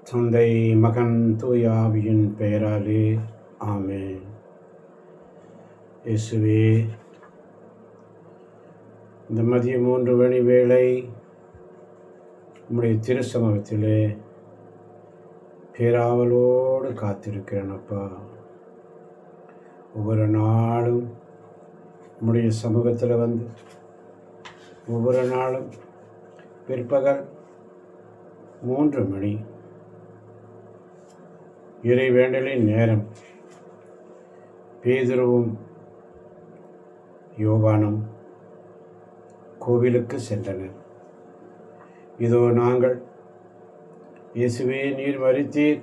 தந்தை, மகன், தூய ஆவியின் பெயராலே ஆமென். இயேசுவே, இந்த மதிய 3 மணி வேளை உம்முடைய திருச்சமூகத்திலே பேராவலோடு காத்திருக்கிறேன் அப்பா. ஒவ்வொரு நாளும் உம்முடைய சமூகத்தில் வந்து ஒவ்வொரு நாளும் பிற்பகல் 3 மணி இறை வேண்டலின் நேரம் பேதுருவும் யோவானும் கோவிலுக்கு சென்றனர். இதோ நாங்கள், இயேசுவே நீர் மரித்தீர்,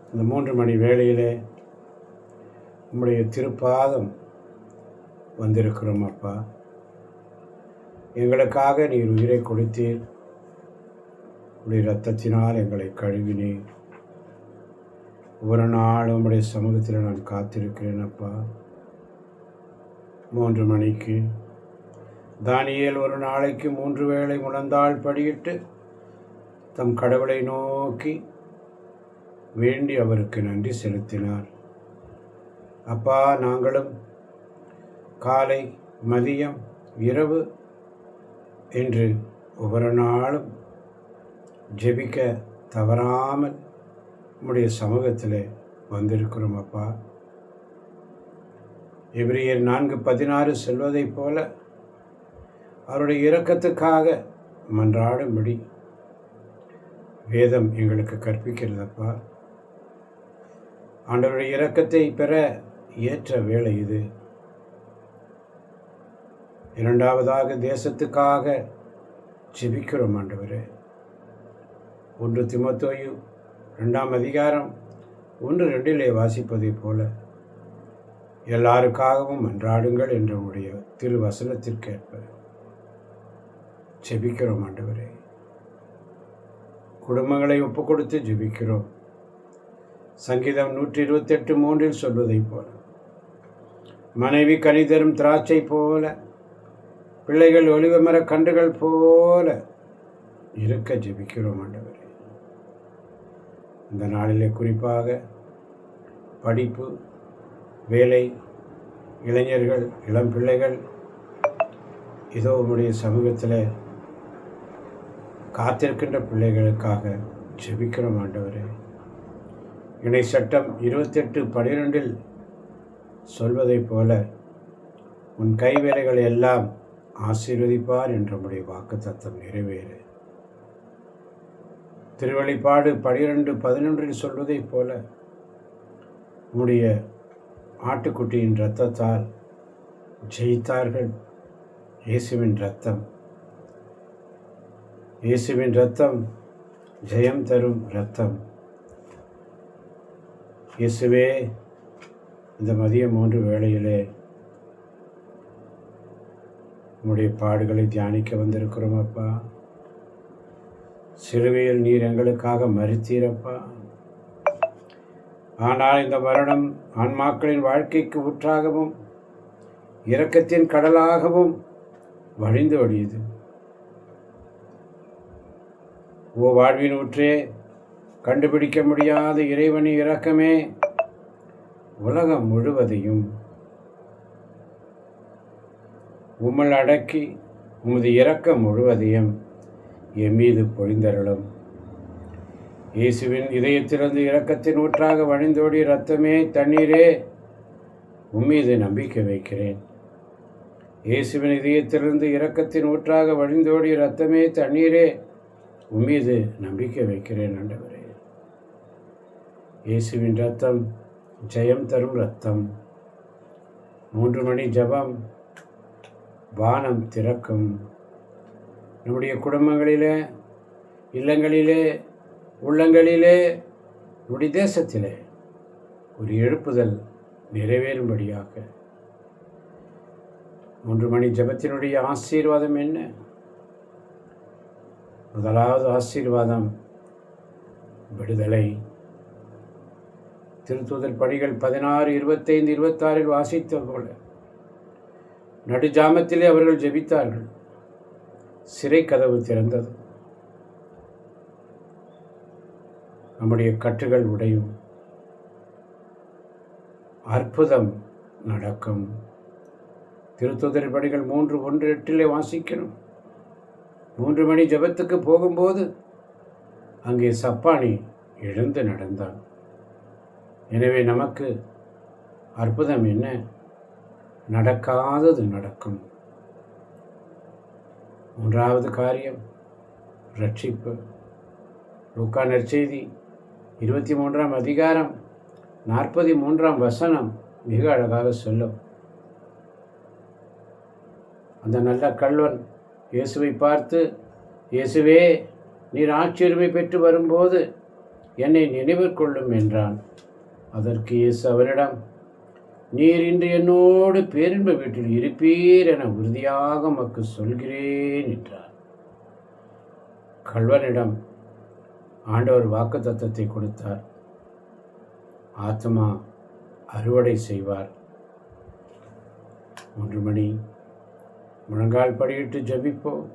இந்த 3 மணி வேளையிலே உம்முடைய திருப்பாதம் வந்திருக்கிறோம் அப்பா. எங்களுக்காக நீர் உயிரை கொடுத்தீர், உடைய இரத்தத்தினால் எங்களை கழுவினீர். ஒரு நாள் உம்முடைய சமூகத்தில் நான் காத்திருக்கிறேன் அப்பா. 3 மணிக்கு தானியேல் ஒரு நாளைக்கு 3 வேளை முழந்தாள் படியிட்டு தம் கடவுளை நோக்கி வேண்டி அவருக்கு நன்றி செலுத்தினார். அப்பா, நாங்களும் காலை, மதியம், இரவு என்று ஒவ்வொரு நாளும் ஜெபிக்க தவறாமல் உம்முடைய சமூகத்தில் வந்திருக்கிறோம் அப்பா. எபிரியர் 4:16 சொல்வதைப் போல அவருடைய இரக்கத்துக்காக மன்றாடும்படி வேதம் எங்களுக்கு கற்பிக்கிறதப்பா. ஆண்டவருடைய இரக்கத்தை பெற ஏற்ற வேளை இது. இரண்டாவதாக தேசத்துக்காக ஜெபிக்கிறோம் ஆண்டவரே. 1 தீமோத்தேயு 2ஆம் அதிகாரம் 1-2 வாசிப்பதைப் போல எல்லாருக்காகவும் மன்றாடுங்கள் என்ற உடைய திருவசனத்திற்கேற்ப ஜெபிக்கிறோம் ஆண்டவரே. குடும்பங்களை ஒப்பு கொடுத்து ஜெபிக்கிறோம். சங்கீதம் 128:3 சொல்வதைப் போல மனைவி கனிதரும் திராட்சை போல, பிள்ளைகள் ஒலிவமர கன்றுகள் போல இருக்க ஜெபிக்கிறோம் ஆண்டவரே. இந்த நாளிலே குறிப்பாக படிப்பு, வேலை, இளைஞர்கள், இளம் பிள்ளைகள் இதோ உம்முடைய சமூகத்தில் காத்திருக்கின்ற பிள்ளைகளுக்காக ஜெபிக்கிறோம் ஆண்டவரே. இணை சட்டம் 28:12 சொல்வதைப் போல உன் கைவேலைகளை எல்லாம் ஆசீர்வதிப்பார் என்ற உம்முடைய வாக்குத்தத்தம் நிறைவேறு. திருவெளிப்பாடு 12:11 சொல்வதைப் போல உம்முடைய ஆட்டுக்குட்டியின் இரத்தத்தால் ஜெயித்தார்கள். இயேசுவின் இரத்தம், இயேசுவின் இரத்தம் ஜெயம் தரும் இரத்தம். இயேசுவே, இந்த மதியம் 3 வேளையிலே உம்முடைய பாடுகளை தியானிக்க வந்திருக்கிறோம் அப்பா. சிலுவையில் நீர் எங்களுக்காக மரித்தீரப்பா. ஆனால் இந்த மரணம் ஆன்மாக்களின் வாழ்க்கைக்கு ஊற்றாகவும் இரக்கத்தின் கடலாகவும் வழிந்து ஒழியுது. ஓ வாழ்வின் ஊற்றே, கண்டுபிடிக்க முடியாத இறைவனின் இரக்கமே, உலகம் முழுவதையும் உம்மல் அடக்கி உமது இரக்கம் முழுவதையும் என் மீது பொழிந்தருளும். இயேசுவின் இதயத்திலிருந்து இரக்கத்தின் ஊற்றாக வழிந்தோடி இரத்தமே, தண்ணீரே, உம்மீது நம்பிக்கை வைக்கிறேன். இயேசுவின் இதயத்திலிருந்து இரக்கத்தின் ஊற்றாக வழிந்தோடி இரத்தமே, தண்ணீரே, உம்மீது நம்பிக்கை வைக்கிறேன் ஆண்டவரே. இயேசுவின் இரத்தம் ஜெயம் தரும் இரத்தம். 3 மணி ஜெபம், வானம் திறக்கும். நம்முடைய குடும்பங்களிலே, இல்லங்களிலே, உள்ளங்களிலே, நம்முடைய தேசத்திலே ஒரு எழுப்புதல் நிறைவேறும்படியாக 3 மணி ஜெபத்தினுடைய ஆசீர்வாதம் என்ன? முதலாவது ஆசீர்வாதம் விடுதலை. திருத்தூதர் பணிகள் 16:25-26 வாசித்த போல நடுஜாமத்திலே அவர்கள் ஜெபித்தார்கள். சிறை கதவு திறந்தது. நம்முடைய கட்டுகள் உடையும், அற்புதம் நடக்கும். திருத்துதர் பணிகள் 3:1-8 வாசிக்கணும். 3 மணி ஜெபத்துக்கு போகும்போது அங்கே சப்பானி எழுந்து நடந்தான். எனவே நமக்கு அற்புதம் என்ன? நடக்காதது நடக்கும். 3வது காரியம் ரட்சிப்பு. லூக்கா நற்செய்தி 23ஆம் அதிகாரம் 43ஆம் வசனம் மிக அழகாக சொல்லும். அந்த நல்ல கள்வன் இயேசுவை பார்த்து, இயேசுவே, நீர் ஆட்சியுரிமை பெற்று வரும்போது என்னை நினைவிற்கொள்ளும் என்றான். அதற்கு இயேசு அவனிடம், நீர் இன்று என்னோடு பேரின்ப வீட்டில் இருப்பீர் என உறுதியாக உமக்கு சொல்கிறேன் என்றார். கள்வனிடம் ஆண்டவர் வாக்குத்தத்தத்தை கொடுத்தார். ஆத்மா அறுவடை செய்வார். 3 மணி முழங்கால் படியிட்டு ஜெபிப்போம்.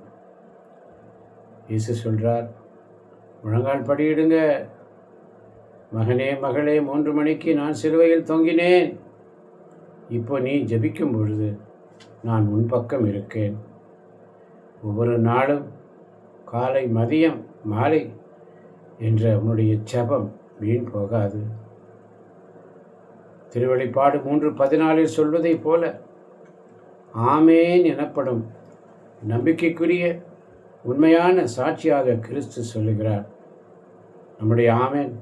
இயேசு சொல்றார், முழங்கால் படியிடுங்க. மகனே, மகளே, 3 மணிக்கு நான் சிலுவையில் தொங்கினேன். இப்போ நீ ஜெபிக்கும் பொழுது நான் உன் பக்கம் இருக்கேன். ஒவ்வொரு நாளும் காலை, மதியம், மாலை என்ற உன்னுடைய ஜெபம் வீண் போகாது. திருவெளிப்பாடு 3:14 சொல்வதைப் போல ஆமேன் எனப்படும் நம்பிக்கைக்குரிய உண்மையான சாட்சியாக கிறிஸ்து சொல்லுகிறார். நம்முடைய ஆமேன்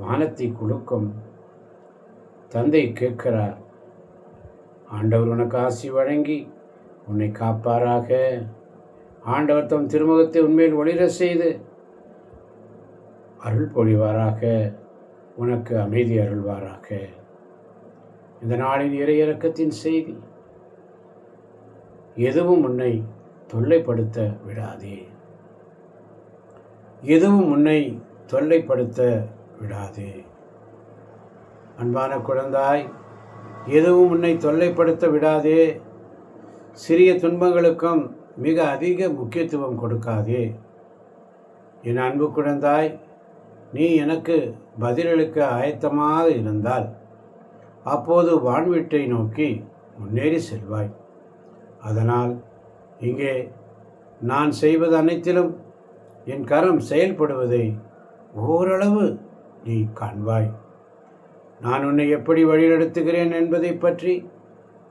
வானத்தை குலுக்கும். தந்தை கேட்கிறார், ஆண்டவர் உனக்கு ஆசி வழங்கி உன்னை காப்பாராக. ஆண்டவர் தம் திருமுகத்தை உண்மையில் ஒளிர செய்து அருள் பொழிவாராக, உனக்கு அமைதி அருள்வாராக. இந்த நாளின் இறையிறக்கத்தின் செய்தி, எதுவும் உன்னை தொல்லைப்படுத்த விடாதே. எதுவும் உன்னை தொல்லைப்படுத்த விடாதே. அன்பான குழந்தாய், எதுவும் உன்னை தொல்லைப்படுத்த விடாதே. சிறிய துன்பங்களுக்கும் மிக அதிக முக்கியத்துவம் கொடுக்காதே. என் அன்பு குழந்தாய், நீ எனக்கு பதிலளிக்க ஆயத்தமாக இருந்தால் அப்போது வான்வீட்டை நோக்கி முன்னேறி செல்வாய். அதனால் இங்கே நான் செய்வது அனைத்திலும் என் கரம் செயல்படுவதை ஓரளவு நீ காண்பாய். நான் உன்னை எப்படி வழிநடத்துகிறேன் என்பதை பற்றி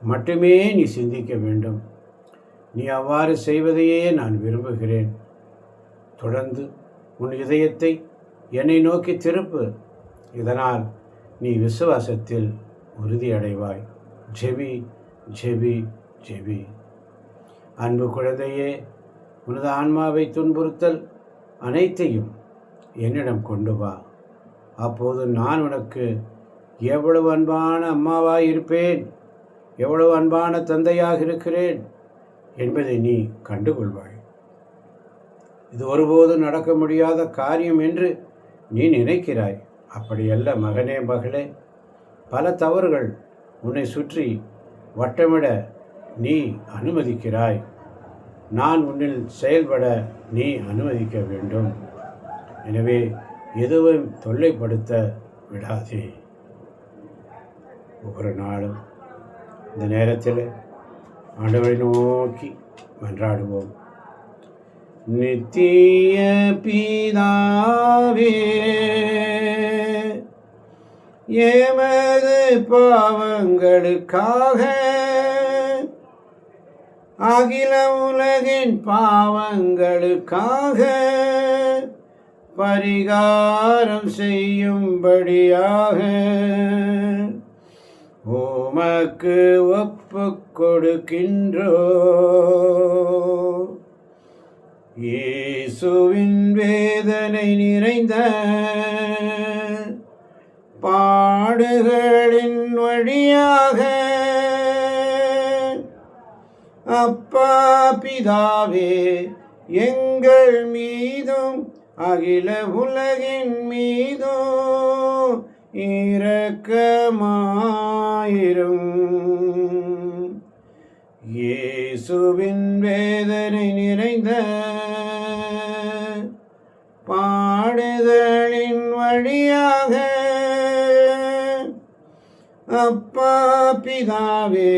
மட்டுமே நீ சிந்திக்க வேண்டும். நீ அவ்வாறு செய்வதையே நான் விரும்புகிறேன். தொடர்ந்து உன் இதயத்தை என்னை நோக்கி திருப்பு. இதனால் நீ விசுவாசத்தில் உறுதியடைவாய். JP, JP, JP. அன்பு குழந்தையே, உனது ஆன்மாவை துன்புறுத்தல் அனைத்தையும் என்னிடம் கொண்டு வா. அப்போது நான் உனக்கு எவ்வளவு அன்பான அம்மாவாய் இருப்பேன், எவ்வளவு அன்பான தந்தையாக இருக்கிறேன் என்பதை நீ கண்டுகொள்வாய். இது ஒருபோதும் நடக்க முடியாத காரியம் என்று நீ நினைக்கிறாய். அப்படியல்ல மகனே, மகளே. பல தவறுகள் உன்னை சுற்றி வட்டமிட நீ அனுமதிக்கிறாய். நான் உன்னில் செயல்பட நீ அனுமதிக்க வேண்டும். எனவே எதுவும் தொல்லைப்படுத்த விடாதே. ஒவ்வொரு நாளும் இந்த நேரத்தில் ஆண்டவரை நோக்கி மன்றாடுவோம். நித்திய பிதாவே, எமது பாவங்களுக்காக, அகில உலகின் பாவங்களுக்காக பரிகாரம் செய்யும்படியாக உமக்கு ஒப்புக் கொடுக்கின்றோம். இயேசுவின் வேதனை நிறைந்த பாடுகளின் வழியாக அப்பா பிதாவே, எங்கள் மீதும் அகில உலகின் மீதும் இரக்கமாயிரும். இயேசுவின் வேதனை நிறைந்த பாடுகளின் வழியாக அப்பா பிதாவே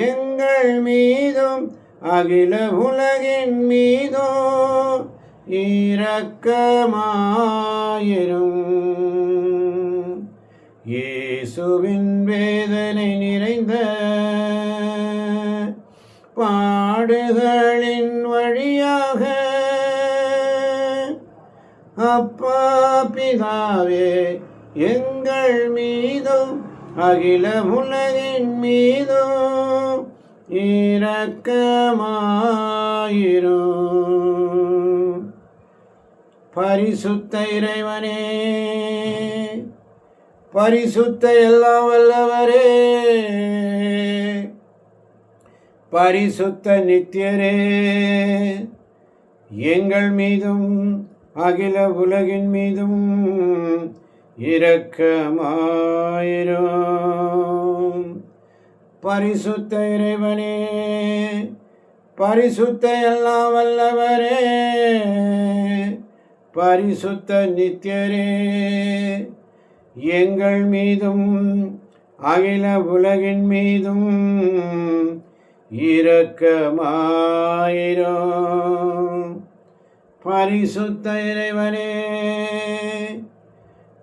எங்கள் மீதும் அகில உலகின் மீதும் இரக்கமாயிரும். இயேசுவின் வேதனை நிறைந்த பாடுகளின் வழியாக அப்பா பிதாவே எங்கள் மீதும் அகில உலகின் மீதும் இரக்கமாயிரும். பரிசுத்த இறைவனே, பரிசுத்த எல்லாம் வல்லவரே, பரிசுத்த நித்தியரே, எங்கள் மீதும் அகில உலகின் மீதும் இரக்கமாயிரும். பரிசுத்த இறைவனே, பரிசுத்த எல்லாம் வல்லவரே, பரிசுத்த நித்தியரே, எங்கள் மீதும் அகில உலகின் மீதும் இரக்கமாயிரும். பரிசுத்த இறைவனே,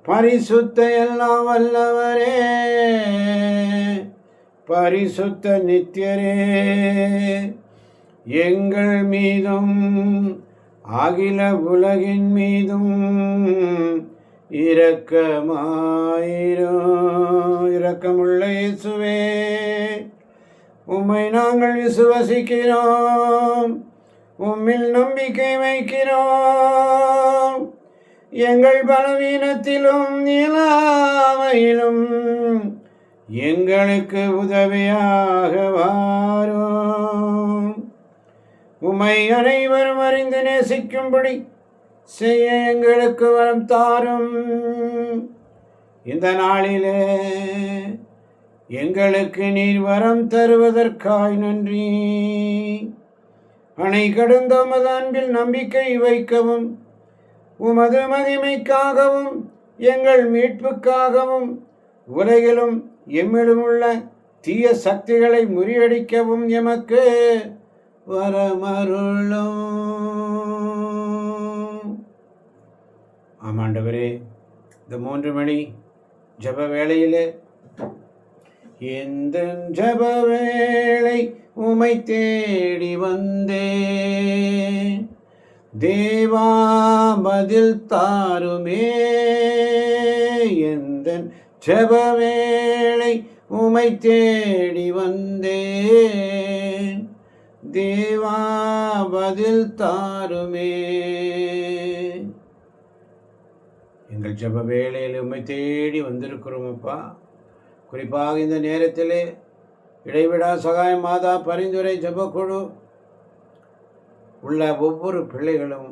பரிசுத்த எல்லாம் வல்லவரே, பரிசுத்த நித்தியரே, எங்கள் மீதும் அகில உலகின் மீதும் இரக்கமாயிரும். இரக்கமுள்ள இயேசுவே, உம்மை நாங்கள் விசுவசிக்கிறோம், உம்மில் நம்பிக்கை வைக்கிறோம். எங்கள் பலவீனத்திலும் இயலாமையிலும் எங்களுக்கு உதவியாக வாரும். உம்மை அனைவரும் அறிந்து நேசிக்கும்படி செய்ய எங்களுக்கு வரம் தாரும். இந்த நாளிலே எங்களுக்கு நீர் வரம் தருவதற்காய் நன்றி. அணை கடந்த உமது அன்பில் நம்பிக்கை வைக்கவும், உமது மகிமைக்காகவும் எங்கள் மீட்புக்காகவும் உலகிலும் எம்மிலும் உள்ள தீய சக்திகளை முறியடிக்கவும் எமக்கு வரமருளும். ஆமாண்டவரே, இந்த 3 மணி ஜப வேளையிலே எந்த ஜப வேளை உமை தேடி வந்தேன், தேவா பதில் தாருமே. எந்த ஜப வேளை உமை தேடி வந்தேன், தேவா பதில் தாருமே. எங்கள் ஜப வேளையில் உம்மை தேடி வந்திருக்கிறோம் அப்பா. குறிப்பாக இந்த நேரத்திலே இடைவிடா சகாய மாதா பரிந்துரை ஜபக்குழு உள்ள ஒவ்வொரு பிள்ளைகளும்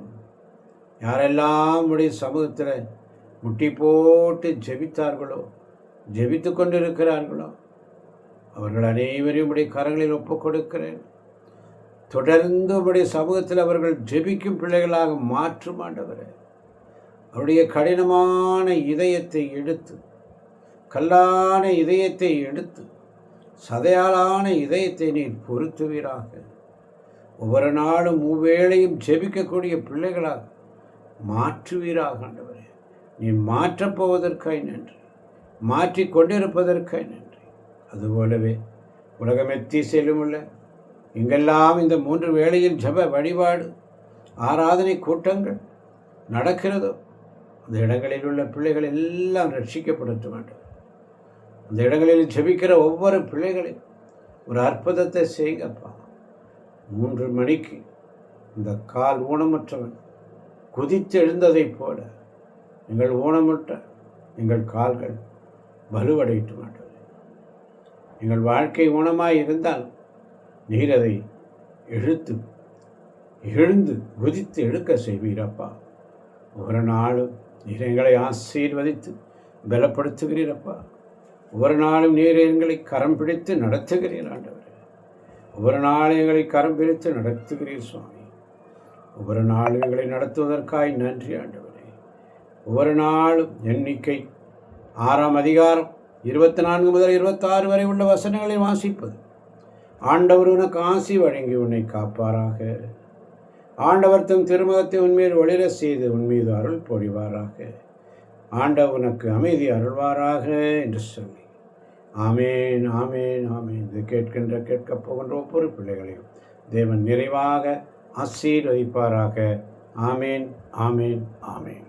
யாரெல்லாம் உடைய சமூகத்தில் முட்டி போட்டு ஜெபித்தார்களோ, ஜெபித்து கொண்டிருக்கிறார்களோ, அவர்கள் அனைவரையும் உடைய கரங்களில் ஒப்புக் கொடுக்கிறேன். தொடர்ந்து உடைய சமூகத்தில் அவர்கள் ஜெபிக்கும் பிள்ளைகளாக மாற்றும் ஆண்டவரே. அவருடைய கடினமான இதயத்தை எடுத்து, கல்லான இதயத்தை எடுத்து, சதையாலான இதயத்தை நீர் பொருத்துவீராக. ஒவ்வொரு நாளும் மூவேளையும் ஜெபிக்கக்கூடிய பிள்ளைகளாக மாற்றுவீராக ஆண்டவரே. நீ மாற்றப்போவதற்காய் நன்றி, மாற்றி கொண்டிருப்பதற்காய் நன்றி. அதுபோலவே உலகமெத்தி செல்லுமுள்ள இங்கெல்லாம் இந்த 3 வேளையில் ஜப வழிபாடு ஆராதனை கூட்டங்கள் நடக்கிறதோ அந்த இடங்களில் உள்ள பிள்ளைகள் எல்லாம் ரட்சிக்கப்படட்ட வேண்டும். அந்த இடங்களில் ஜெபிக்கிற ஒவ்வொரு பிள்ளைகளையும் ஒரு அற்புதத்தை செய்கப்பா. 3 மணிக்கு இந்த கால் ஊனமற்றவன் குதித்து எழுந்ததைப் போல எங்கள் ஊனமற்ற எங்கள் கால்கள் வலுவடையிட்டு மாட்டது. எங்கள் வாழ்க்கை ஊனமாய் இருந்தால் நீர் அதை எழுந்து குதித்து எடுக்க செய்வீரப்பா. ஒவ்வொரு நாளும் நீர் எங்களை ஆசீர்வதித்து பலப்படுத்துகிறீரப்பா. ஒவ்வொரு நாளும் நீர் எங்களை கரம் பிடித்து நடத்துகிறீர் ஆண்டவரே. ஒவ்வொரு நாளும் எங்களை கரம் பிடித்து நடத்துகிறீர் சுவாமி. ஒவ்வொரு நாளும் எங்களை நடத்துவதற்காய் நன்றி ஆண்டவரே. ஒவ்வொரு நாளும் எண்ணிக்கை 6ஆம் அதிகாரம் 24 முதல் 26 வரை உள்ள வசனங்களை வாசிப்பது. ஆண்டவர் உனக்கு ஆசி வழங்கி உன்னை காப்பாராக. ஆண்டவர் தம் திருமுகத்தை உன்மீது ஒளிர செய்து உன்மீது அருள் பொழிவாராக. ஆண்டவர் உனக்கு அமைதி அருள்வாராக என்று சொல்லி ஆமேன், ஆமேன், ஆமேன். இது கேட்கப் போகின்ற ஒவ்வொரு பிள்ளைகளையும் தேவன் நிறைவாக ஆசீர்வதிப்பாராக. ஆமேன், ஆமேன், ஆமேன்.